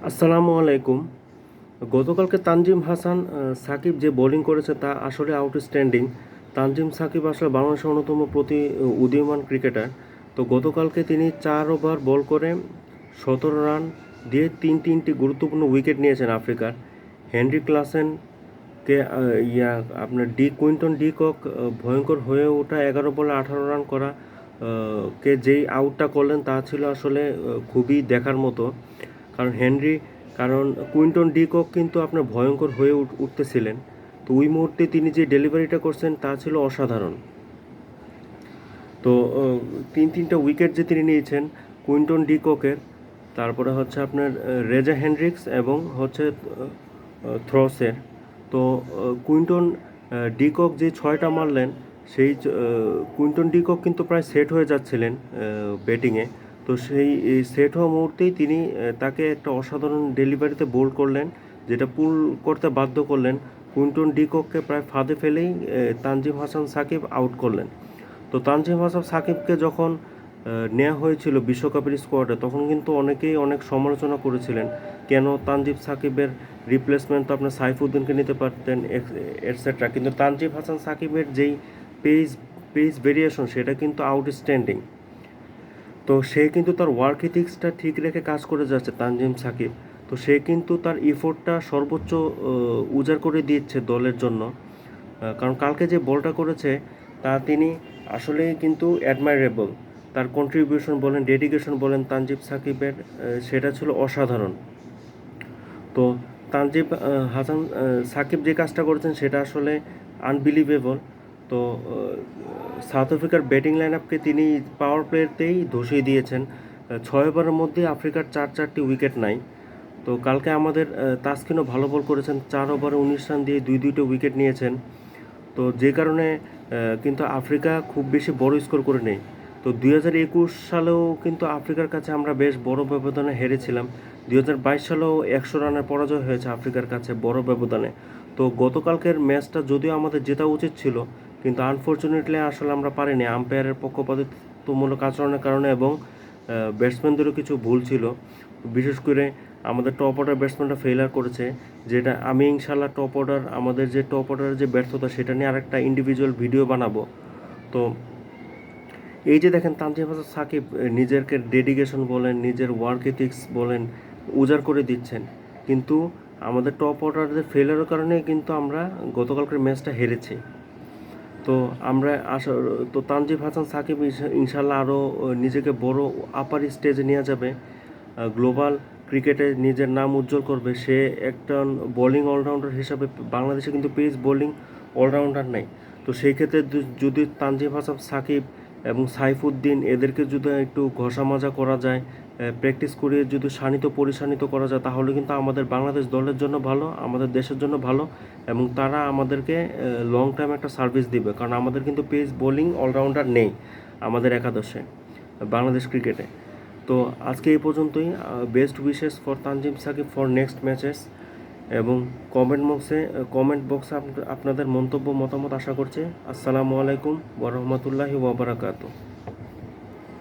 আসসালামু আলাইকুম। গতকালকে তানজিম হাসান সাকিব যে বোলিং করেছে তা আসলে আউটস্ট্যান্ডিং। তানজিম সাকিব আসলে বাংলাদেশের অন্যতম উদীয়মান ক্রিকেটার। তো গতকালকে তিনি 4 ওভার বল করে 17 রান দিয়ে তিনটি গুরুত্বপূর্ণ উইকেট নিয়েছেন আফ্রিকার। হেনরি ক্লাসেনকে আপনার কুইন্টন ডি কক ভয়ঙ্কর হয়ে ওঠা 11 বলে 18 রান করা কে যেই আউটটা করলেন তা ছিল আসলে খুবই দেখার মতো। কারণ কারণ কুইন্টন ডি কক কিন্তু আপনার ভয়ঙ্কর হয়ে উঠতেছিলেন। তো ওই মুহূর্তে তিনি যে ডেলিভারিটা করছেন তা ছিল অসাধারণ। তো তিনটা উইকেট যে তিনি নিয়েছেন কুইন্টন ডি ককের, তারপরে হচ্ছে আপনার রেজা হেন্ড্রিক্স এবং হচ্ছে থ্রসের। তো কুইন্টন ডি কক যে 6টা মারলেন, সেই কুইন্টন ডি কক কিন্তু প্রায় সেট হয়ে যাচ্ছিলেন ব্যাটিংয়ে। তো সেই সেট হওয়া মুহূর্তেই তিনি তাকে একটা অসাধারণ ডেলিভারিতে বোল্ড করলেন, যেটা পুল করতে বাধ্য করলেন। কুইন্টন ডি কককে প্রায় ফাঁদে ফেলেই তানজিম হাসান সাকিব আউট করলেন। তো তানজিম হাসান সাকিবকে যখন নেওয়া হয়েছিল বিশ্বকাপের স্কোয়াডে, তখন কিন্তু অনেকেই অনেক সমালোচনা করেছিলেন, কেন তানজিম সাকিবের রিপ্লেসমেন্ট তো আপনার সাইফুদ্দিনকে নিতে পারতেন এটসেট্রা। কিন্তু তানজিম হাসান সাকিবের যেই পেস পেস ভেরিয়েশন সেটা কিন্তু আউটস্ট্যান্ডিং। তো সে কিন্তু তার ওয়ার্ক ইথিক্সটা ঠিক রেখে কাজ করে যাচ্ছে তানজিম সাকিব। তো সে কিন্তু তার ইফোর্টটা সর্বোচ্চ উজাড় করে দিচ্ছে দলের জন্য। কারণ কালকে যে বলটা করেছে তা তিনি আসলেই কিন্তু অ্যাডমাইরেবল। তার কন্ট্রিবিউশন বলেন, ডেডিকেশন বলেন তানজিম সাকিবের, সেটা ছিল অসাধারণ। তো তানজিম হাসান সাকিব যে কাজটা করেছেন সেটা আসলে আনবিলিভেবল। তো সাউথ আফ্রিকার ব্যাটিং লাইন আপকে তিনি পাওয়ার প্লেতেই ধসিয়ে দিয়েছেন। 6 ওভারের মধ্যে আফ্রিকার চারটি উইকেট নাই। তো কালকে আমাদের তাসকিনও ভালো বল করেছেন, 4 ওভারে 19 রান দিয়ে দুইটা উইকেট নিয়েছেন। তো যে কারণে কিন্তু আফ্রিকা খুব বেশি বড় স্কোর করে নেই। তো 2021 সালেও কিন্তু আফ্রিকার কাছে আমরা বেশ বড় ব্যবধানে হেরেছিলাম। 2022 সালেও 100 রানের পরাজয় হয়েছে আফ্রিকার কাছে বড় ব্যবধানে। তো গতকালকের ম্যাচটা যদিও আমাদের জেতা উচিত ছিল, কিন্তু আনফর্চুনেটলি আসলে আমরা পারিনি, আম্পায়ারের পক্ষপাতিত্বমূলক আচরণের কারণে এবং ব্যাটসম্যানদেরও কিছু ভুল ছিল। বিশেষ করে আমাদের টপ অর্ডার ব্যাটসম্যানরা ফেইলার করেছে, যেটা আমি ইনশাল্লাহ আমাদের যে টপ অর্ডারের যে ব্যর্থতা সেটা নিয়ে আরেকটা ইন্ডিভিজুয়াল ভিডিও বানাবো। তো এই যে দেখেন তানজিম হাসান সাকিব নিজেরকে ডেডিকেশন বলেন, নিজের ওয়ার্ক এথিক্স বলেন, উজাড় করে দিচ্ছেন, কিন্তু আমাদের টপ অর্ডারদের ফেলারের কারণে কিন্তু আমরা গতকালকের ম্যাচটা হেরেছি। তো আমরা তো তানজিম হাসান সাকিব ইনশাল্লাহ আরও নিজেকে বড় আপার স্টেজে নিয়ে যাবে, গ্লোবাল ক্রিকেটে নিজের নাম উজ্জ্বল করবে। সে একটা বোলিং অলরাউন্ডার হিসাবে, বাংলাদেশে কিন্তু পেস বোলিং অলরাউন্ডার নেই। তো সেই ক্ষেত্রে যদি তানজিম হাসান সাকিব এবং সাইফুদ্দিন এদেরকে যদি একটু ঘষা মাজা করা যায়, প্র্যাকটিস করিয়ে যদি পরিশানিত করা যায়, তাহলে কিন্তু আমাদের বাংলাদেশ দলের জন্য ভালো, আমাদের দেশের জন্য ভালো, এবং তারা আমাদেরকে লং টাইম একটা সার্ভিস দিবে। কারণ আমাদের কিন্তু পেস বোলিং অলরাউন্ডার নেই আমাদের একাদশে বাংলাদেশ ক্রিকেটে। তো আজকে এই পর্যন্তই। Best wishes for Tanzim Sakib for next matches. এবং কমেন্ট বক্সে আপনাদের মন্তব্য মতামত আশা করছি। আসসালামু আলাইকুম ওয়া রাহমাতুল্লাহি ওয়া বারাকাতুহু।